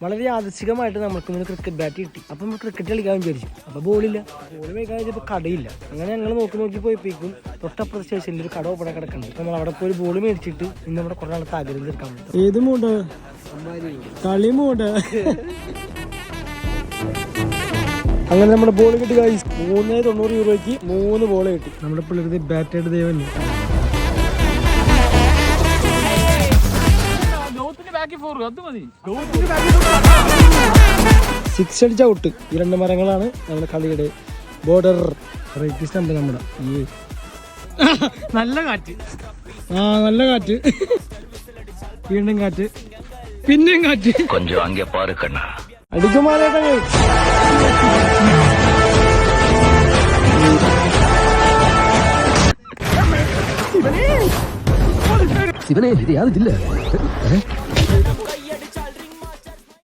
വളരെ യാദൃശികമായിട്ട് നമുക്ക് ഇങ്ങനെ ക്രിക്കറ്റ് ബാറ്റ് കിട്ടി. അപ്പം നമ്മൾ ക്രിക്കറ്റ് കളിക്കാൻ വിചാരിച്ചു. അപ്പോൾ ബോളില്ല, ബോൾ മേടിക്കാൻ വെച്ചപ്പോൾ കടയില്ല. അങ്ങനെ ഞങ്ങൾ നോക്കി പോയിപ്പിക്കും തൊട്ടപ്പുറത്തെ സ്റ്റേഷനിൽ ഒരു കട ഓപ്പണ കിടക്കുന്നുണ്ട്. നമ്മൾ അവിടെ പോയി ബോൾ മേടിച്ചിട്ട് ഇന്ന് നമ്മുടെ കുറേ നാളത്തെ ആഗ്രഹം തീർക്കാൻ പറ്റും. ഏത് മൂട് കളി മൂട്. അങ്ങനെ നമ്മുടെ ബോൾ കിട്ടി ഗൈസ്. 390 രൂപയ്ക്ക് 3 ബോൾ കിട്ടി. നമ്മുടെ പിള്ളേർ ബാറ്റായിട്ട് ദൈവം 6 അടിച്ച ഔട്ട്. ഈ 2 മരങ്ങളാണ് നമ്മുടെ കളിയുടെ ബോർഡർ. റേറ്റ് സ്റ്റമ്പ് നമ്മുടെ. നല്ല കാറ്റ്. നല്ല കാറ്റ്. വീണ്ടും കാറ്റ്, പിന്നെയും കാറ്റ്. അടിക്കുമാരേട്ട ശിവനെ ഇത് യാതില്ല.